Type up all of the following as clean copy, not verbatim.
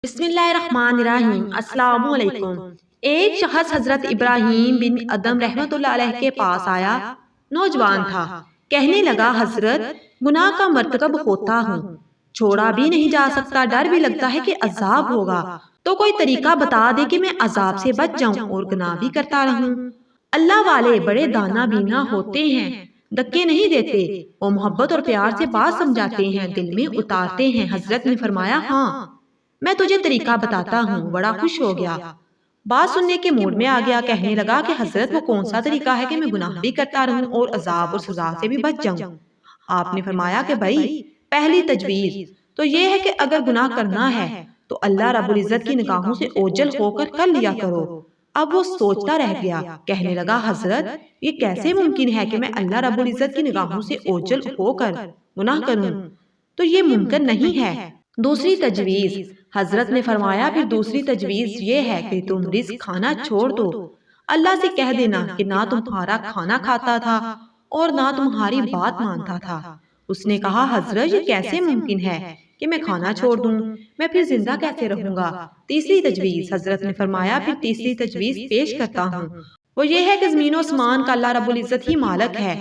بسم اللہ الرحمن الرحیم۔ السلام علیکم۔ ایک شخص حضرت ابراہیم بن ادم رحمت اللہ علیہ کے پاس آیا۔ نوجوان تھا، کہنے لگا حضرت گناہ کا مرتکب ہوتا ہوں، چھوڑا بھی نہیں جا سکتا، ڈر بھی لگتا ہے کہ عذاب ہوگا، تو کوئی طریقہ بتا دے کہ میں عذاب سے بچ جاؤں اور گناہ بھی کرتا رہوں۔ اللہ والے بڑے دانا بینا ہوتے ہیں، دکے نہیں دیتے، وہ محبت اور پیار سے بات سمجھاتے ہیں، دل میں اتارتے ہیں۔ حضرت نے فرمایا ہاں میں تجھے طریقہ بتاتا ہوں۔ بڑا خوش ہو گیا، بات سننے کے موڈ میں آ گیا، کہنے لگا کہ حضرت وہ کون سا طریقہ ہے کہ میں گناہ بھی کرتا رہوں اور عذاب اور سزا سے بھی بچ جاؤں؟ آپ نے فرمایا کہ بھائی پہلی تجویز تو یہ ہے کہ اگر گناہ کرنا ہے تو اللہ رب العزت کی نگاہوں سے اوجھل ہو کر لیا کرو۔ اب وہ سوچتا رہ گیا، کہنے لگا حضرت یہ کیسے ممکن ہے کہ میں اللہ رب العزت کی نگاہوں سے اوجھل ہو کر گناہ کروں؟ تو یہ ممکن نہیں ہے۔ دوسری تجویز، حضرت نے فرمایا پھر دوسری تجویز یہ ہے کہ تم رزق کھانا چھوڑ دو، اللہ سے کہہ دینا کہ نہ تمہارا کھانا کھاتا تھا اور نہ تمہاری بات مانتا تھا۔ اس نے کہا حضرت یہ کیسے ممکن ہے کہ میں کھانا چھوڑ دوں، میں پھر زندہ کیسے رہوں گا؟ تیسری تجویز، حضرت نے فرمایا پھر تیسری تجویز پیش کرتا ہوں، وہ یہ ہے کہ زمین و آسمان کا اللہ رب العزت ہی مالک ہے،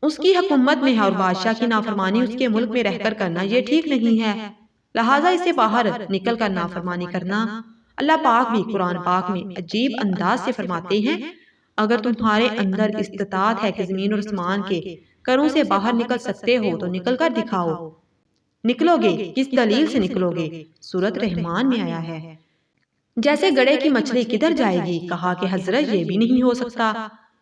اس کی حکومت میں ہے اور بادشاہ کی نافرمانی اس کے ملک میں رہ کر کرنا یہ ٹھیک نہیں ہے، لہٰذا اس سے باہر نکل کر نافرمانی کرنا۔ اللہ پاک بھی قرآن پاک میں عجیب انداز سے فرماتے ہیں اگر تمہارے اندر استطاعت ہے کہ زمین اور آسمان کے کروں سے باہر نکل سکتے ہو تو نکل کر دکھاؤ۔ نکلو گے؟ کس دلیل سے نکلو گے؟ سورۃ رحمان میں آیا ہے جیسے گڑے کی مچھلی کدھر جائے گی؟ کہا کہ حضرت یہ بھی نہیں ہو سکتا۔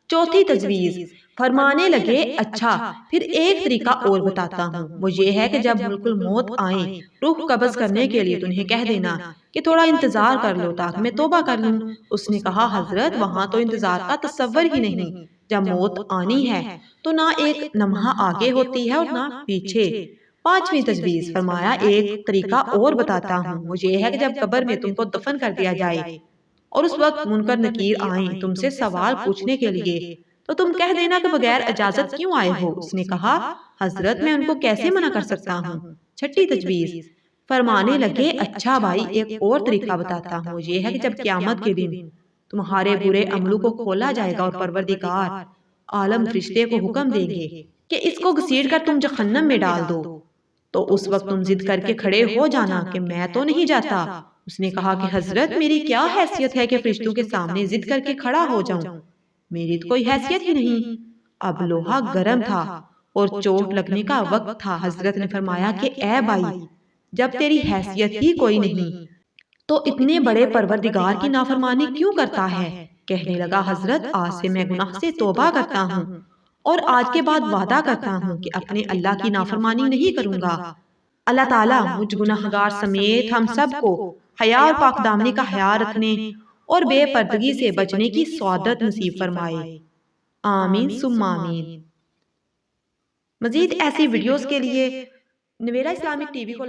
چوتھی تجویز، فرمانے لگے اچھا پھر ایک طریقہ اور بتاتا ہوں، وہ یہ ہے کہ جب ملک الموت آئیں روح قبض کرنے کے لیے تنہیں کہہ دینا کہ تھوڑا انتظار کر لو تاکہ میں توبہ کر لوں۔ اس نے کہا حضرت وہاں تو انتظار کا تصور ہی نہیں، جب موت آنی ہے تو نہ ایک لمحہ آگے ہوتی ہے اور نہ پیچھے۔ پانچویں تجویز، فرمایا ایک طریقہ اور بتاتا ہوں، وہ یہ ہے کہ جب قبر میں تم کو دفن کر دیا جائے اور اس وقت منکر نکیر آئیں تم سے سوال پوچھنے کے لیے تو تم کہہ دینا کہ بغیر اجازت کیوں آئے ہو؟ اس نے کہا حضرت میں ان کو کیسے منع کر سکتا ہوں۔ چھٹی تجویز، فرمانے لگے اچھا بھائی ایک اور طریقہ بتاتا ہوں، یہ ہے کہ جب قیامت کے دن تمہارے برے عملوں کو کھولا جائے گا اور پروردگار عالم فرشتے کو حکم دیں گے کہ اس کو گھسیٹ کر تم جہنم میں ڈال دو، تو اس وقت تم ضد کر کے کھڑے ہو جانا کہ میں تو نہیں جاتا۔ اس نے کہا کہ حضرت میری کیا حیثیت ہے کہ فرشتوں کے سامنے ضد کر کے کھڑا ہو جاؤں؟ میری تو کوئی حیثیت ہی نہیں۔ اب لوہا گرم تھا اور چوٹ لگنے کا وقت تھا۔ حضرت نے فرمایا کہ اے بھائی جب تیری حیثیت ہی کوئی نہیں تو اتنے بڑے پروردگار کی نافرمانی کیوں کرتا ہے؟ کہنے لگا حضرت آج سے میں گناہ سے توبہ کرتا ہوں اور آج کے بعد وعدہ کرتا ہوں کہ اپنے اللہ کی نافرمانی نہیں کروں گا۔ اللہ تعالیٰ مجھ گناہگار سمیت ہم سب کو حیا اور پاک دامنی کا خیال رکھنے اور بے پردگی سے بچنے کی سعادت نصیب فرمائے، آمین ثم آمین۔ مزید ایسی ویڈیوز کے لیے نویرہ اسلامک ٹی وی کو